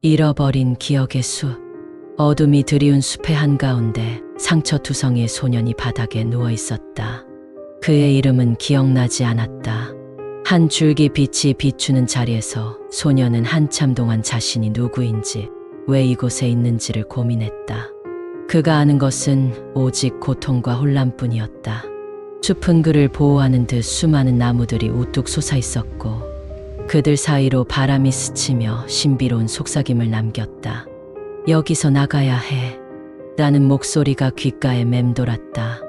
잃어버린 기억의 숲. 어둠이 드리운 숲의 한가운데 상처투성이의 소년이 바닥에 누워 있었다. 그의 이름은 기억나지 않았다. 한 줄기 빛이 비추는 자리에서 소년은 한참 동안 자신이 누구인지, 왜 이곳에 있는지를 고민했다. 그가 아는 것은 오직 고통과 혼란뿐이었다. 숲은 그를 보호하는 듯 수많은 나무들이 우뚝 솟아 있었고, 그들 사이로 바람이 스치며 신비로운 속삭임을 남겼다. 여기서 나가야 해. 라는 목소리가 귓가에 맴돌았다.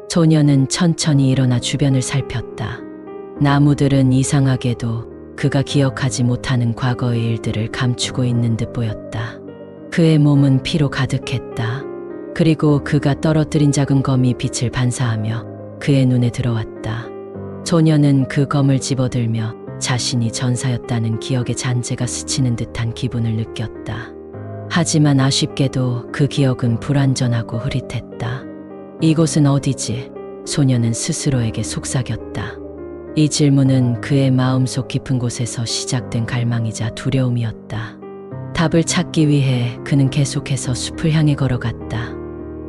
소년은 천천히 일어나 주변을 살폈다. 나무들은 이상하게도 그가 기억하지 못하는 과거의 일들을 감추고 있는 듯 보였다. 그의 몸은 피로 가득했다. 그리고 그가 떨어뜨린 작은 검이 빛을 반사하며 그의 눈에 들어왔다. 소년은 그 검을 집어들며 자신이 전사였다는 기억의 잔재가 스치는 듯한 기분을 느꼈다. 하지만 아쉽게도 그 기억은 불완전하고 흐릿했다. 이곳은 어디지? 소년은 스스로에게 속삭였다. 이 질문은 그의 마음속 깊은 곳에서 시작된 갈망이자 두려움이었다. 답을 찾기 위해 그는 계속해서 숲을 향해 걸어갔다.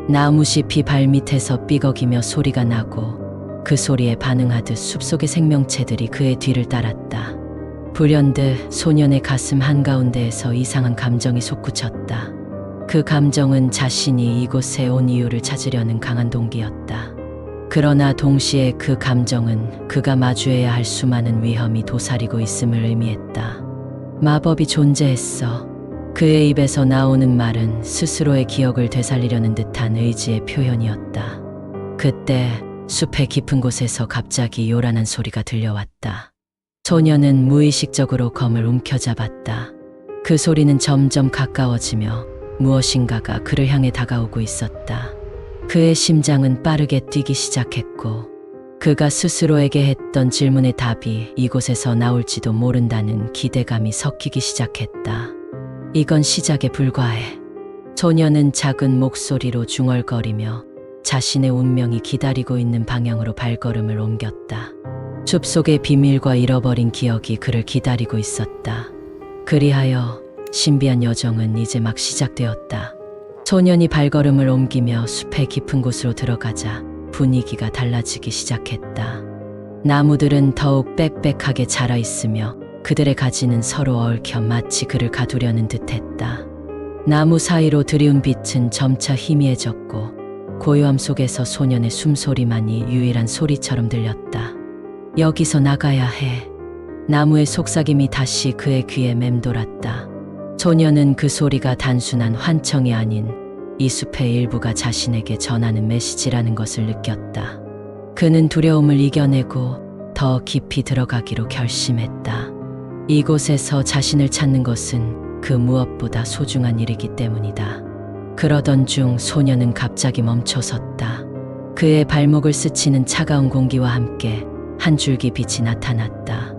나무잎이 발밑에서 삐걱이며 소리가 나고, 그 소리에 반응하듯 숲속의 생명체들이 그의 뒤를 따랐다. 불현듯 소년의 가슴 한가운데에서 이상한 감정이 솟구쳤다. 그 감정은 자신이 이곳에 온 이유를 찾으려는 강한 동기였다. 그러나 동시에 그 감정은 그가 마주해야 할 수많은 위험이 도사리고 있음을 의미했다. 마법이 존재했어. 그의 입에서 나오는 말은 스스로의 기억을 되살리려는 듯한 의지의 표현이었다. 그때 숲의 깊은 곳에서 갑자기 요란한 소리가 들려왔다. 소년은 무의식적으로 검을 움켜잡았다. 그 소리는 점점 가까워지며 무엇인가가 그를 향해 다가오고 있었다. 그의 심장은 빠르게 뛰기 시작했고, 그가 스스로에게 했던 질문의 답이 이곳에서 나올지도 모른다는 기대감이 섞이기 시작했다. 이건 시작에 불과해. 소년은 작은 목소리로 중얼거리며 자신의 운명이 기다리고 있는 방향으로 발걸음을 옮겼다. 숲속의 비밀과 잃어버린 기억이 그를 기다리고 있었다. 그리하여 신비한 여정은 이제 막 시작되었다. 소년이 발걸음을 옮기며 숲의 깊은 곳으로 들어가자 분위기가 달라지기 시작했다. 나무들은 더욱 빽빽하게 자라 있으며 그들의 가지는 서로 얽혀 마치 그를 가두려는 듯했다. 나무 사이로 들이운 빛은 점차 희미해졌고, 고요함 속에서 소년의 숨소리만이 유일한 소리처럼 들렸다. 여기서 나가야 해. 나무의 속삭임이 다시 그의 귀에 맴돌았다. 소년은 그 소리가 단순한 환청이 아닌 이 숲의 일부가 자신에게 전하는 메시지라는 것을 느꼈다. 그는 두려움을 이겨내고 더 깊이 들어가기로 결심했다. 이곳에서 자신을 찾는 것은 그 무엇보다 소중한 일이기 때문이다. 그러던 중 소년은 갑자기 멈춰섰다. 그의 발목을 스치는 차가운 공기와 함께 한 줄기 빛이 나타났다.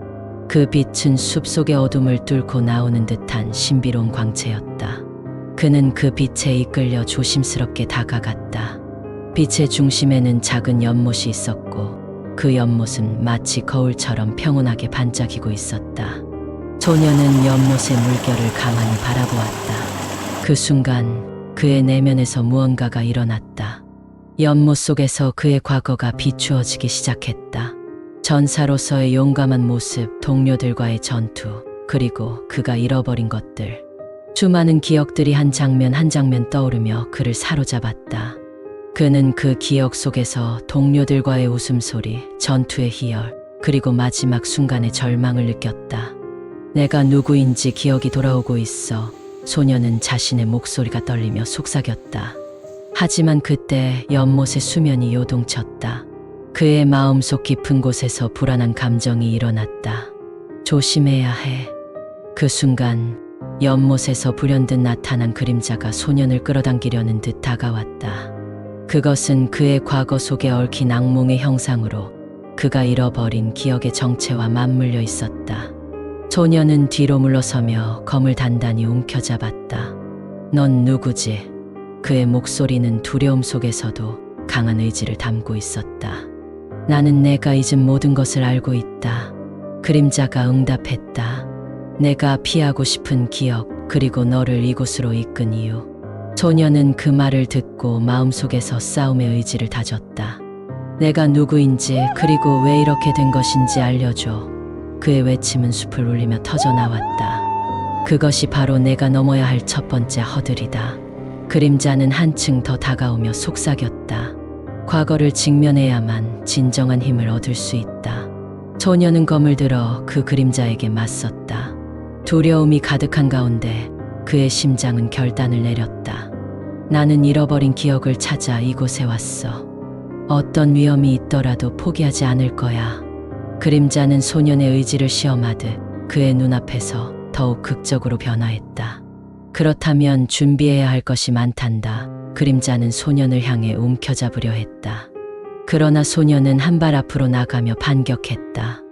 그 빛은 숲속의 어둠을 뚫고 나오는 듯한 신비로운 광채였다. 그는 그 빛에 이끌려 조심스럽게 다가갔다. 빛의 중심에는 작은 연못이 있었고, 그 연못은 마치 거울처럼 평온하게 반짝이고 있었다. 소년은 연못의 물결을 가만히 바라보았다. 그 순간 그의 내면에서 무언가가 일어났다. 연못 속에서 그의 과거가 비추어지기 시작했다. 전사로서의 용감한 모습, 동료들과의 전투, 그리고 그가 잃어버린 것들. 수많은 기억들이 한 장면 한 장면 떠오르며 그를 사로잡았다. 그는 그 기억 속에서 동료들과의 웃음소리, 전투의 희열, 그리고 마지막 순간의 절망을 느꼈다. 내가 누구인지 기억이 돌아오고 있어. 소년은 자신의 목소리가 떨리며 속삭였다. 하지만 그때 연못의 수면이 요동쳤다. 그의 마음속 깊은 곳에서 불안한 감정이 일어났다. 조심해야 해. 그 순간 연못에서 불현듯 나타난 그림자가 소년을 끌어당기려는 듯 다가왔다. 그것은 그의 과거 속에 얽힌 악몽의 형상으로 그가 잃어버린 기억의 정체와 맞물려 있었다. 소년은 뒤로 물러서며 검을 단단히 움켜잡았다. 넌 누구지? 그의 목소리는 두려움 속에서도 강한 의지를 담고 있었다. 나는 내가 잊은 모든 것을 알고 있다. 그림자가 응답했다. 내가 피하고 싶은 기억, 그리고 너를 이곳으로 이끈 이유. 소녀는 그 말을 듣고 마음속에서 싸움의 의지를 다졌다. 내가 누구인지 그리고 왜 이렇게 된 것인지 알려줘. 그의 외침은 숲을 울리며 터져나왔다. 그것이 바로 내가 넘어야 할 첫 번째 허들이다. 그림자는 한층 더 다가오며 속삭였다. 과거를 직면해야만 진정한 힘을 얻을 수 있다. 소녀는 검을 들어 그 그림자에게 맞섰다. 두려움이 가득한 가운데 그의 심장은 결단을 내렸다. 나는 잃어버린 기억을 찾아 이곳에 왔어. 어떤 위험이 있더라도 포기하지 않을 거야. 그림자는 소년의 의지를 시험하듯 그의 눈앞에서 더욱 극적으로 변화했다. 그렇다면 준비해야 할 것이 많단다. 그림자는 소년을 향해 움켜잡으려 했다. 그러나 소년은 한 발 앞으로 나가며 반격했다.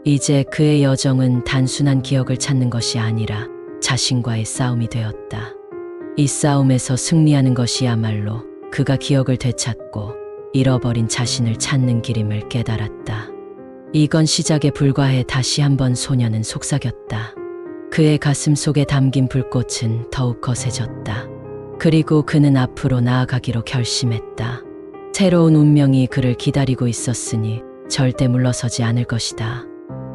이제 그의 여정은 단순한 기억을 찾는 것이 아니라 자신과의 싸움이 되었다. 이 싸움에서 승리하는 것이야말로 그가 기억을 되찾고 잃어버린 자신을 찾는 길임을 깨달았다. 이건 시작에 불과해. 다시 한번 소년은 속삭였다. 그의 가슴 속에 담긴 불꽃은 더욱 거세졌다. 그리고 그는 앞으로 나아가기로 결심했다. 새로운 운명이 그를 기다리고 있었으니 절대 물러서지 않을 것이다.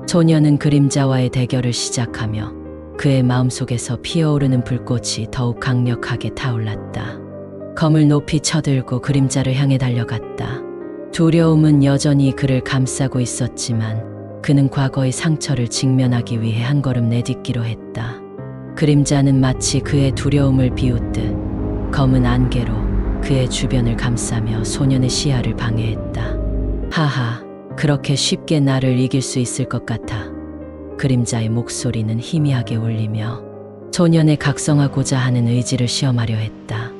소년은 그림자와의 대결을 시작하며 그의 마음속에서 피어오르는 불꽃이 더욱 강력하게 타올랐다. 검을 높이 쳐들고 그림자를 향해 달려갔다. 두려움은 여전히 그를 감싸고 있었지만 그는 과거의 상처를 직면하기 위해 한 걸음 내딛기로 했다. 그림자는 마치 그의 두려움을 비웃듯 검은 안개로 그의 주변을 감싸며 소년의 시야를 방해했다. 하하, 그렇게 쉽게 나를 이길 수 있을 것 같아. 그림자의 목소리는 희미하게 울리며 소년의 각성하고자 하는 의지를 시험하려 했다.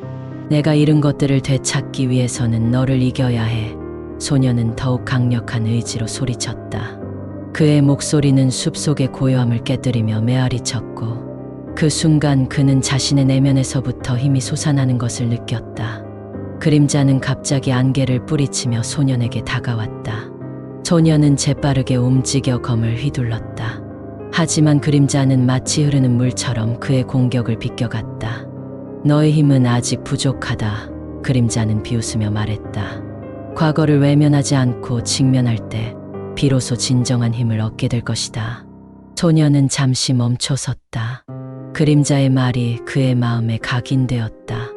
내가 잃은 것들을 되찾기 위해서는 너를 이겨야 해. 소년은 더욱 강력한 의지로 소리쳤다. 그의 목소리는 숲속의 고요함을 깨뜨리며 메아리쳤고 그 순간 그는 자신의 내면에서부터 힘이 솟아나는 것을 느꼈다. 그림자는 갑자기 안개를 뿌리치며 소년에게 다가왔다. 소년은 재빠르게 움직여 검을 휘둘렀다. 하지만 그림자는 마치 흐르는 물처럼 그의 공격을 비껴갔다. 너의 힘은 아직 부족하다. 그림자는 비웃으며 말했다. 과거를 외면하지 않고 직면할 때 비로소 진정한 힘을 얻게 될 것이다. 소년은 잠시 멈춰섰다. 그림자의 말이 그의 마음에 각인되었다.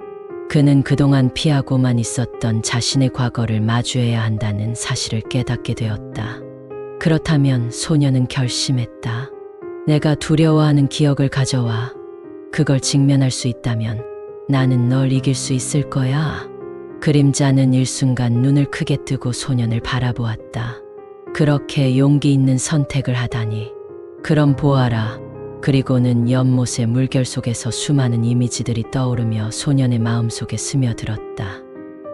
그는 그동안 피하고만 있었던 자신의 과거를 마주해야 한다는 사실을 깨닫게 되었다. 그렇다면 소년은 결심했다. 내가 두려워하는 기억을 가져와. 그걸 직면할 수 있다면 나는 널 이길 수 있을 거야. 그림자는 일순간 눈을 크게 뜨고 소년을 바라보았다. 그렇게 용기 있는 선택을 하다니. 그럼 보아라. 그리고는 연못의 물결 속에서 수많은 이미지들이 떠오르며 소년의 마음속에 스며들었다.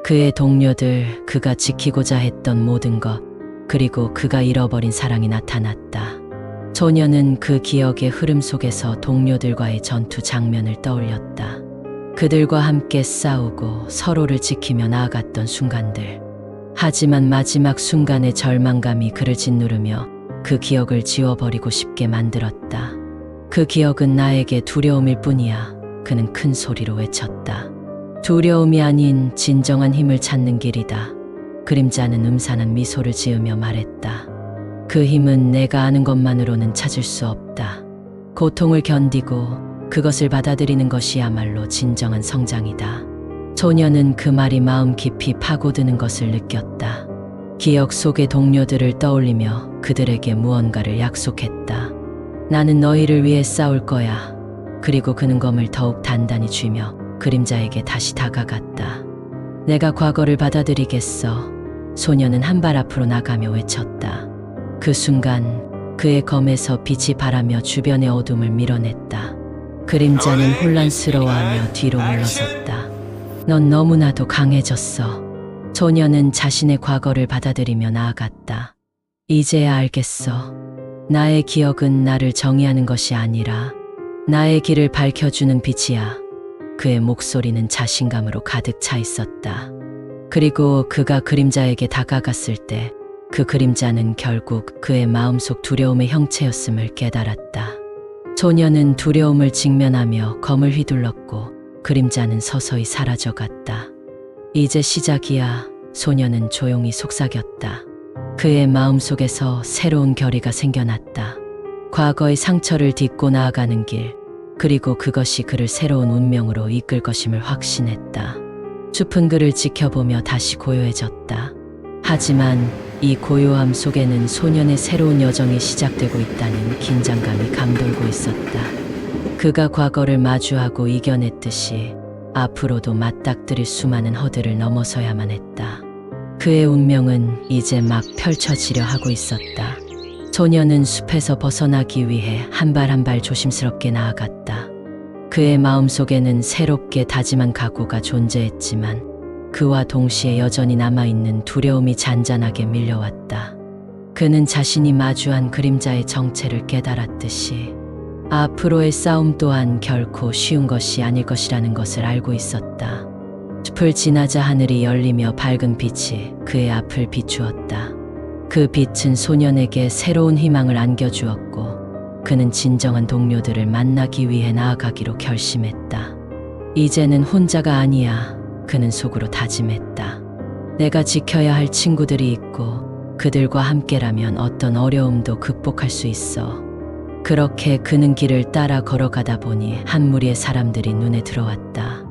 그의 동료들, 그가 지키고자 했던 모든 것, 그리고 그가 잃어버린 사랑이 나타났다. 소년은 그 기억의 흐름 속에서 동료들과의 전투 장면을 떠올렸다. 그들과 함께 싸우고 서로를 지키며 나아갔던 순간들. 하지만 마지막 순간의 절망감이 그를 짓누르며 그 기억을 지워버리고 싶게 만들었다. 그 기억은 나에게 두려움일 뿐이야. 그는 큰 소리로 외쳤다. 두려움이 아닌 진정한 힘을 찾는 길이다. 그림자는 음산한 미소를 지으며 말했다. 그 힘은 내가 아는 것만으로는 찾을 수 없다. 고통을 견디고 그것을 받아들이는 것이야말로 진정한 성장이다. 소년은 그 말이 마음 깊이 파고드는 것을 느꼈다. 기억 속의 동료들을 떠올리며 그들에게 무언가를 약속했다. 나는 너희를 위해 싸울 거야. 그리고 그는 검을 더욱 단단히 쥐며 그림자에게 다시 다가갔다. 내가 과거를 받아들이겠어. 소년은 한 발 앞으로 나가며 외쳤다. 그 순간 그의 검에서 빛이 바라며 주변의 어둠을 밀어냈다. 그림자는 혼란스러워하며 뒤로 물러섰다. 넌 너무나도 강해졌어. 소년은 자신의 과거를 받아들이며 나아갔다. 이제야 알겠어. 나의 기억은 나를 정의하는 것이 아니라 나의 길을 밝혀주는 빛이야. 그의 목소리는 자신감으로 가득 차 있었다. 그리고 그가 그림자에게 다가갔을 때 그 그림자는 결국 그의 마음속 두려움의 형체였음을 깨달았다. 소녀는 두려움을 직면하며 검을 휘둘렀고 그림자는 서서히 사라져갔다. 이제 시작이야. 소녀는 조용히 속삭였다. 그의 마음속에서 새로운 결의가 생겨났다. 과거의 상처를 딛고 나아가는 길, 그리고 그것이 그를 새로운 운명으로 이끌 것임을 확신했다. 숲은 그를 지켜보며 다시 고요해졌다. 하지만 이 고요함 속에는 소년의 새로운 여정이 시작되고 있다는 긴장감이 감돌고 있었다. 그가 과거를 마주하고 이겨냈듯이 앞으로도 맞닥뜨릴 수많은 허들을 넘어서야만 했다. 그의 운명은 이제 막 펼쳐지려 하고 있었다. 소녀는 숲에서 벗어나기 위해 한 발 한 발 조심스럽게 나아갔다. 그의 마음속에는 새롭게 다짐한 각오가 존재했지만 그와 동시에 여전히 남아있는 두려움이 잔잔하게 밀려왔다. 그는 자신이 마주한 그림자의 정체를 깨달았듯이 앞으로의 싸움 또한 결코 쉬운 것이 아닐 것이라는 것을 알고 있었다. 숲을 지나자 하늘이 열리며 밝은 빛이 그의 앞을 비추었다. 그 빛은 소년에게 새로운 희망을 안겨주었고 그는 진정한 동료들을 만나기 위해 나아가기로 결심했다. 이제는 혼자가 아니야. 그는 속으로 다짐했다. 내가 지켜야 할 친구들이 있고 그들과 함께라면 어떤 어려움도 극복할 수 있어. 그렇게 그는 길을 따라 걸어가다 보니 한 무리의 사람들이 눈에 들어왔다.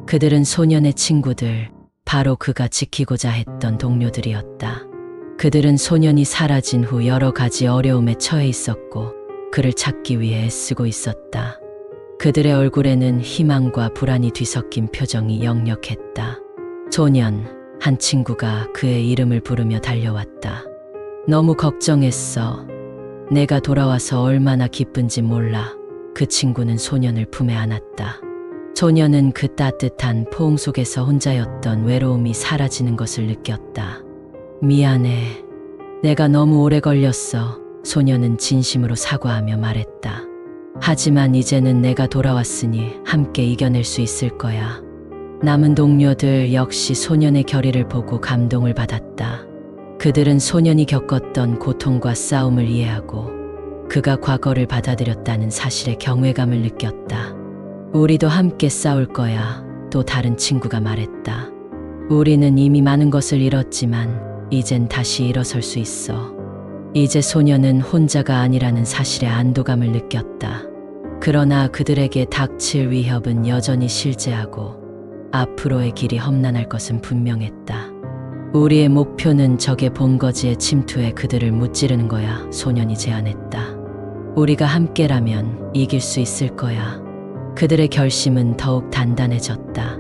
그들은 소년의 친구들, 바로 그가 지키고자 했던 동료들이었다. 그들은 소년이 사라진 후 여러 가지 어려움에 처해 있었고 그를 찾기 위해 애쓰고 있었다. 그들의 얼굴에는 희망과 불안이 뒤섞인 표정이 역력했다. 소년, 한 친구가 그의 이름을 부르며 달려왔다. 너무 걱정했어. 내가 돌아와서 얼마나 기쁜지 몰라. 그 친구는 소년을 품에 안았다. 소년은 그 따뜻한 포옹 속에서 혼자였던 외로움이 사라지는 것을 느꼈다. 미안해. 내가 너무 오래 걸렸어. 소년은 진심으로 사과하며 말했다. 하지만 이제는 내가 돌아왔으니 함께 이겨낼 수 있을 거야. 남은 동료들 역시 소년의 결의를 보고 감동을 받았다. 그들은 소년이 겪었던 고통과 싸움을 이해하고 그가 과거를 받아들였다는 사실에 경외감을 느꼈다. 우리도 함께 싸울 거야. 또 다른 친구가 말했다. 우리는 이미 많은 것을 잃었지만 이젠 다시 일어설 수 있어. 이제 소년은 혼자가 아니라는 사실에 안도감을 느꼈다. 그러나 그들에게 닥칠 위협은 여전히 실제하고 앞으로의 길이 험난할 것은 분명했다. 우리의 목표는 적의 본거지에 침투해 그들을 무찌르는 거야. 소년이 제안했다. 우리가 함께라면 이길 수 있을 거야. 그들의 결심은 더욱 단단해졌다.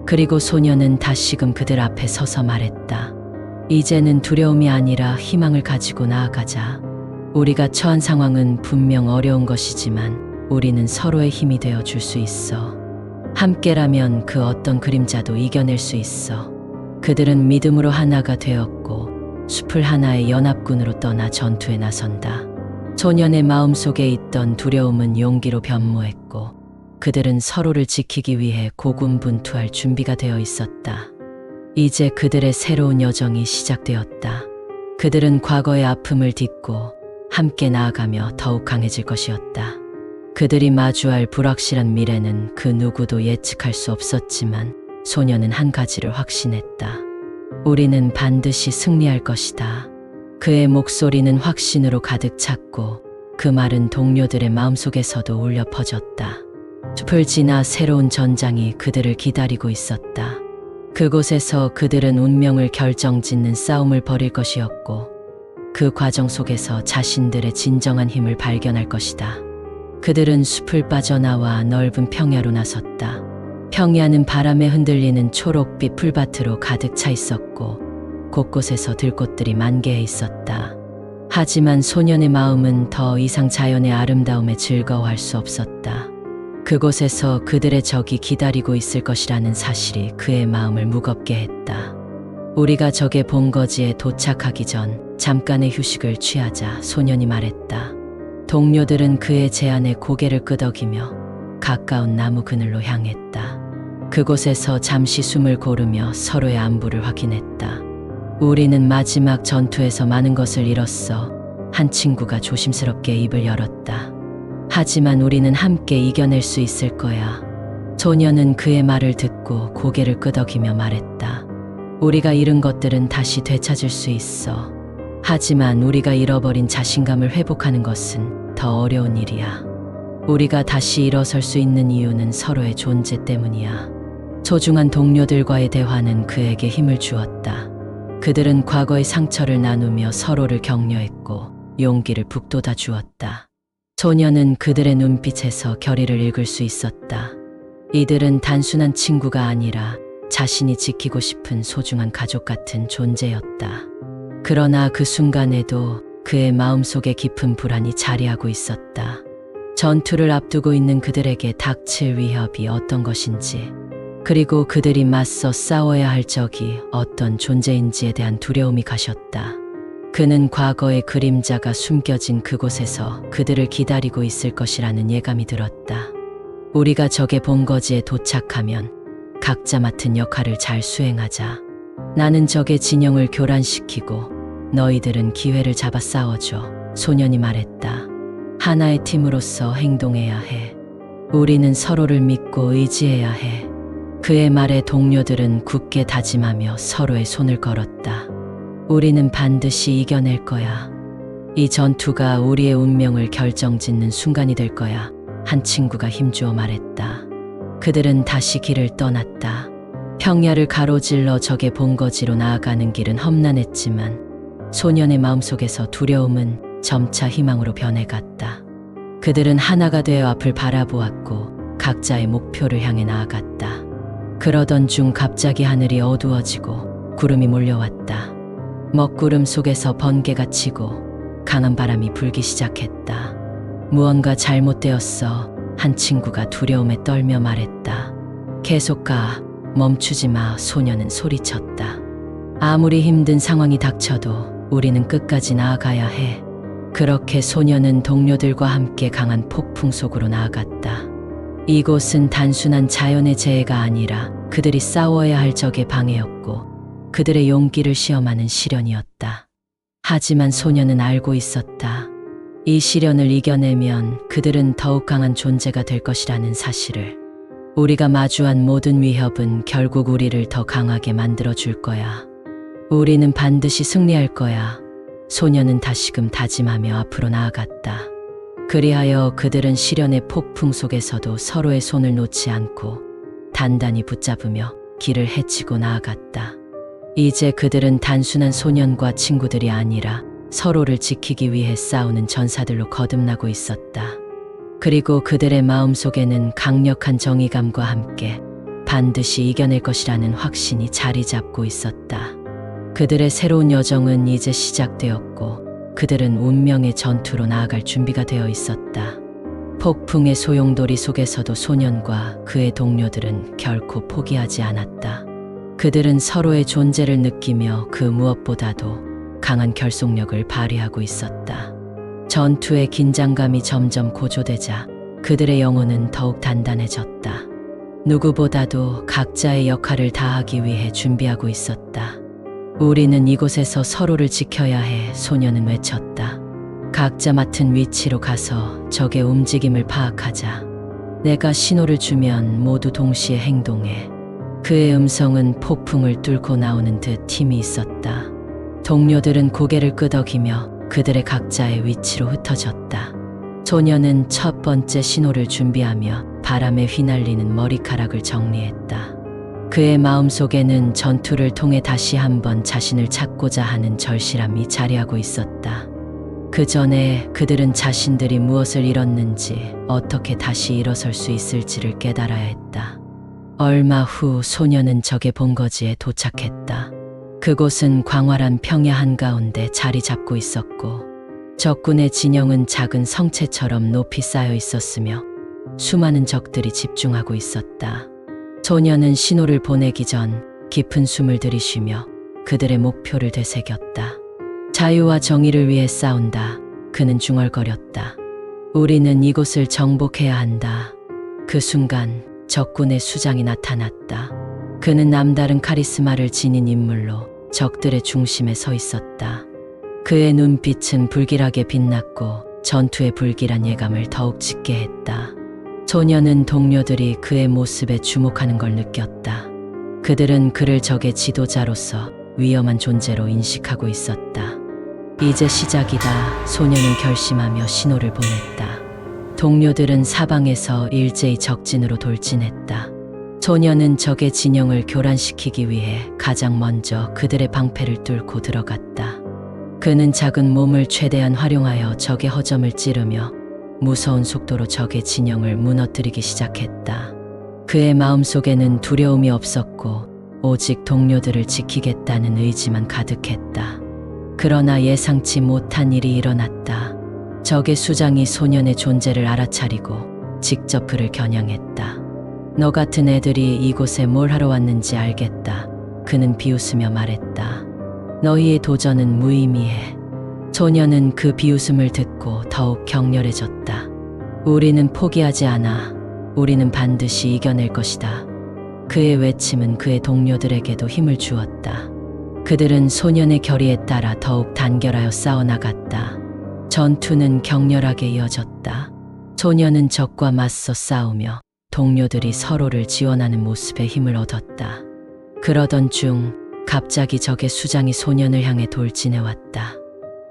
그리고 소년은 다시금 그들 앞에 서서 말했다. 이제는 두려움이 아니라 희망을 가지고 나아가자. 우리가 처한 상황은 분명 어려운 것이지만 우리는 서로의 힘이 되어 줄 수 있어. 함께라면 그 어떤 그림자도 이겨낼 수 있어. 그들은 믿음으로 하나가 되었고 숲을 하나의 연합군으로 떠나 전투에 나선다. 소년의 마음속에 있던 두려움은 용기로 변모했고 그들은 서로를 지키기 위해 고군분투할 준비가 되어 있었다. 이제 그들의 새로운 여정이 시작되었다. 그들은 과거의 아픔을 딛고 함께 나아가며 더욱 강해질 것이었다. 그들이 마주할 불확실한 미래는 그 누구도 예측할 수 없었지만 소년은 한 가지를 확신했다. 우리는 반드시 승리할 것이다. 그의 목소리는 확신으로 가득 찼고 그 말은 동료들의 마음속에서도 울려 퍼졌다. 숲을 지나 새로운 전장이 그들을 기다리고 있었다. 그곳에서 그들은 운명을 결정짓는 싸움을 벌일 것이었고 그 과정 속에서 자신들의 진정한 힘을 발견할 것이다. 그들은 숲을 빠져나와 넓은 평야로 나섰다. 평야는 바람에 흔들리는 초록빛 풀밭으로 가득 차 있었고 곳곳에서 들꽃들이 만개해 있었다. 하지만 소년의 마음은 더 이상 자연의 아름다움에 즐거워할 수 없었다. 그곳에서 그들의 적이 기다리고 있을 것이라는 사실이 그의 마음을 무겁게 했다. 우리가 적의 본거지에 도착하기 전 잠깐의 휴식을 취하자. 소년이 말했다. 동료들은 그의 제안에 고개를 끄덕이며 가까운 나무 그늘로 향했다. 그곳에서 잠시 숨을 고르며 서로의 안부를 확인했다. 우리는 마지막 전투에서 많은 것을 잃었어. 한 친구가 조심스럽게 입을 열었다. 하지만 우리는 함께 이겨낼 수 있을 거야. 소녀는 그의 말을 듣고 고개를 끄덕이며 말했다. 우리가 잃은 것들은 다시 되찾을 수 있어. 하지만 우리가 잃어버린 자신감을 회복하는 것은 더 어려운 일이야. 우리가 다시 일어설 수 있는 이유는 서로의 존재 때문이야. 소중한 동료들과의 대화는 그에게 힘을 주었다. 그들은 과거의 상처를 나누며 서로를 격려했고 용기를 북돋아 주었다. 소녀는 그들의 눈빛에서 결의를 읽을 수 있었다. 이들은 단순한 친구가 아니라 자신이 지키고 싶은 소중한 가족 같은 존재였다. 그러나 그 순간에도 그의 마음속에 깊은 불안이 자리하고 있었다. 전투를 앞두고 있는 그들에게 닥칠 위협이 어떤 것인지, 그리고 그들이 맞서 싸워야 할 적이 어떤 존재인지에 대한 두려움이 가셨다. 그는 과거의 그림자가 숨겨진 그곳에서 그들을 기다리고 있을 것이라는 예감이 들었다. 우리가 적의 본거지에 도착하면 각자 맡은 역할을 잘 수행하자. 나는 적의 진영을 교란시키고 너희들은 기회를 잡아 싸워줘. 소년이 말했다. 하나의 팀으로서 행동해야 해. 우리는 서로를 믿고 의지해야 해. 그의 말에 동료들은 굳게 다짐하며 서로의 손을 걸었다. 우리는 반드시 이겨낼 거야. 이 전투가 우리의 운명을 결정짓는 순간이 될 거야. 한 친구가 힘주어 말했다. 그들은 다시 길을 떠났다. 평야를 가로질러 적의 본거지로 나아가는 길은 험난했지만 소년의 마음속에서 두려움은 점차 희망으로 변해갔다. 그들은 하나가 되어 앞을 바라보았고 각자의 목표를 향해 나아갔다. 그러던 중 갑자기 하늘이 어두워지고 구름이 몰려왔다. 먹구름 속에서 번개가 치고 강한 바람이 불기 시작했다. 무언가 잘못되었어. 한 친구가 두려움에 떨며 말했다. 계속 가. 멈추지 마. 소년은 소리쳤다. 아무리 힘든 상황이 닥쳐도 우리는 끝까지 나아가야 해. 그렇게 소년은 동료들과 함께 강한 폭풍 속으로 나아갔다. 이곳은 단순한 자연의 재해가 아니라 그들이 싸워야 할 적의 방해였고 그들의 용기를 시험하는 시련이었다. 하지만 소년은 알고 있었다. 이 시련을 이겨내면 그들은 더욱 강한 존재가 될 것이라는 사실을. 우리가 마주한 모든 위협은 결국 우리를 더 강하게 만들어 줄 거야. 우리는 반드시 승리할 거야. 소년은 다시금 다짐하며 앞으로 나아갔다. 그리하여 그들은 시련의 폭풍 속에서도 서로의 손을 놓지 않고 단단히 붙잡으며 길을 헤치고 나아갔다. 이제 그들은 단순한 소년과 친구들이 아니라 서로를 지키기 위해 싸우는 전사들로 거듭나고 있었다. 그리고 그들의 마음속에는 강력한 정의감과 함께 반드시 이겨낼 것이라는 확신이 자리 잡고 있었다. 그들의 새로운 여정은 이제 시작되었고 그들은 운명의 전투로 나아갈 준비가 되어 있었다. 폭풍의 소용돌이 속에서도 소년과 그의 동료들은 결코 포기하지 않았다. 그들은 서로의 존재를 느끼며 그 무엇보다도 강한 결속력을 발휘하고 있었다. 전투의 긴장감이 점점 고조되자 그들의 영혼은 더욱 단단해졌다. 누구보다도 각자의 역할을 다하기 위해 준비하고 있었다. 우리는 이곳에서 서로를 지켜야 해. 소년은 외쳤다. 각자 맡은 위치로 가서 적의 움직임을 파악하자. 내가 신호를 주면 모두 동시에 행동해. 그의 음성은 폭풍을 뚫고 나오는 듯 힘이 있었다. 동료들은 고개를 끄덕이며 그들의 각자의 위치로 흩어졌다. 소년은 첫 번째 신호를 준비하며 바람에 휘날리는 머리카락을 정리했다. 그의 마음속에는 전투를 통해 다시 한번 자신을 찾고자 하는 절실함이 자리하고 있었다. 그 전에 그들은 자신들이 무엇을 잃었는지, 어떻게 다시 일어설 수 있을지를 깨달아야 했다. 얼마 후 소년은 적의 본거지에 도착했다. 그곳은 광활한 평야 한가운데 자리 잡고 있었고 적군의 진영은 작은 성체처럼 높이 쌓여 있었으며 수많은 적들이 집중하고 있었다. 소년은 신호를 보내기 전 깊은 숨을 들이쉬며 그들의 목표를 되새겼다. 자유와 정의를 위해 싸운다. 그는 중얼거렸다. 우리는 이곳을 정복해야 한다. 그 순간 적군의 수장이 나타났다. 그는 남다른 카리스마를 지닌 인물로 적들의 중심에 서 있었다. 그의 눈빛은 불길하게 빛났고 전투의 불길한 예감을 더욱 짙게 했다. 소녀는 동료들이 그의 모습에 주목하는 걸 느꼈다. 그들은 그를 적의 지도자로서 위험한 존재로 인식하고 있었다. 이제 시작이다. 소녀는 결심하며 신호를 보냈다. 동료들은 사방에서 일제히 적진으로 돌진했다. 소녀는 적의 진영을 교란시키기 위해 가장 먼저 그들의 방패를 뚫고 들어갔다. 그는 작은 몸을 최대한 활용하여 적의 허점을 찌르며 무서운 속도로 적의 진영을 무너뜨리기 시작했다. 그의 마음속에는 두려움이 없었고 오직 동료들을 지키겠다는 의지만 가득했다. 그러나 예상치 못한 일이 일어났다. 적의 수장이 소년의 존재를 알아차리고 직접 그를 겨냥했다. 너 같은 애들이 이곳에 뭘 하러 왔는지 알겠다. 그는 비웃으며 말했다. 너희의 도전은 무의미해. 소녀는 그 비웃음을 듣고 더욱 격렬해졌다. 우리는 포기하지 않아. 우리는 반드시 이겨낼 것이다. 그의 외침은 그의 동료들에게도 힘을 주었다. 그들은 소년의 결의에 따라 더욱 단결하여 싸워나갔다. 전투는 격렬하게 이어졌다. 소년은 적과 맞서 싸우며 동료들이 서로를 지원하는 모습에 힘을 얻었다. 그러던 중 갑자기 적의 수장이 소년을 향해 돌진해왔다.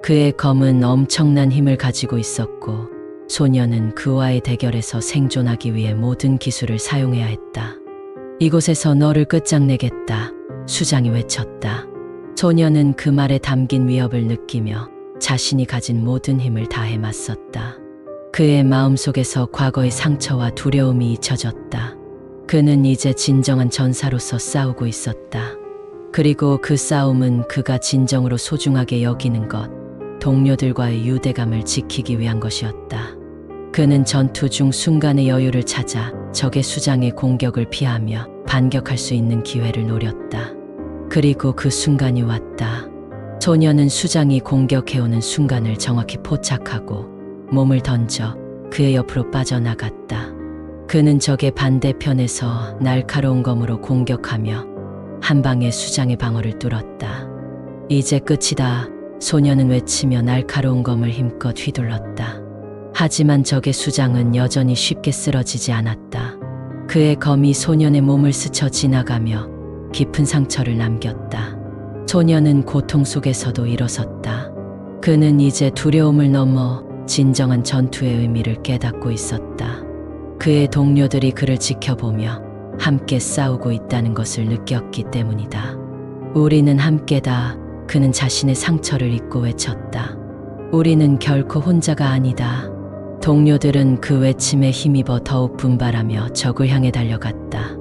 그의 검은 엄청난 힘을 가지고 있었고 소년은 그와의 대결에서 생존하기 위해 모든 기술을 사용해야 했다. 이곳에서 너를 끝장내겠다. 수장이 외쳤다. 소년은 그 말에 담긴 위협을 느끼며 자신이 가진 모든 힘을 다해 맞섰다. 그의 마음속에서 과거의 상처와 두려움이 잊혀졌다. 그는 이제 진정한 전사로서 싸우고 있었다. 그리고 그 싸움은 그가 진정으로 소중하게 여기는 것, 동료들과의 유대감을 지키기 위한 것이었다. 그는 전투 중 순간의 여유를 찾아 적의 수장의 공격을 피하며 반격할 수 있는 기회를 노렸다. 그리고 그 순간이 왔다. 소녀는 수장이 공격해오는 순간을 정확히 포착하고 몸을 던져 그의 옆으로 빠져나갔다. 그는 적의 반대편에서 날카로운 검으로 공격하며 한 방에 수장의 방어를 뚫었다. 이제 끝이다. 소녀는 외치며 날카로운 검을 힘껏 휘둘렀다. 하지만 적의 수장은 여전히 쉽게 쓰러지지 않았다. 그의 검이 소년의 몸을 스쳐 지나가며 깊은 상처를 남겼다. 소년은 고통 속에서도 일어섰다. 그는 이제 두려움을 넘어 진정한 전투의 의미를 깨닫고 있었다. 그의 동료들이 그를 지켜보며 함께 싸우고 있다는 것을 느꼈기 때문이다. 우리는 함께다. 그는 자신의 상처를 잊고 외쳤다. 우리는 결코 혼자가 아니다. 동료들은 그 외침에 힘입어 더욱 분발하며 적을 향해 달려갔다.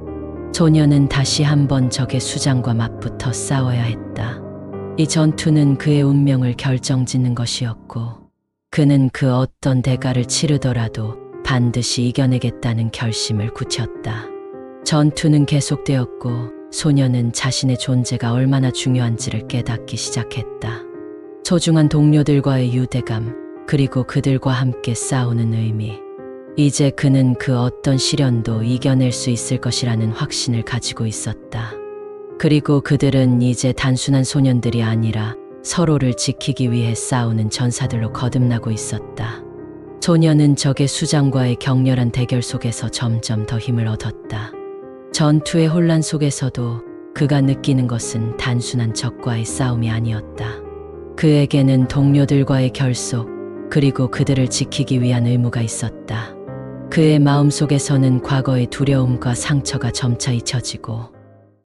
소녀는 다시 한번 적의 수장과 맞붙어 싸워야 했다. 이 전투는 그의 운명을 결정짓는 것이었고 그는 그 어떤 대가를 치르더라도 반드시 이겨내겠다는 결심을 굳혔다. 전투는 계속되었고 소녀는 자신의 존재가 얼마나 중요한지를 깨닫기 시작했다. 소중한 동료들과의 유대감, 그리고 그들과 함께 싸우는 의미. 이제 그는 그 어떤 시련도 이겨낼 수 있을 것이라는 확신을 가지고 있었다. 그리고 그들은 이제 단순한 소년들이 아니라 서로를 지키기 위해 싸우는 전사들로 거듭나고 있었다. 소녀는 적의 수장과의 격렬한 대결 속에서 점점 더 힘을 얻었다. 전투의 혼란 속에서도 그가 느끼는 것은 단순한 적과의 싸움이 아니었다. 그에게는 동료들과의 결속, 그리고 그들을 지키기 위한 의무가 있었다. 그의 마음속에서는 과거의 두려움과 상처가 점차 잊혀지고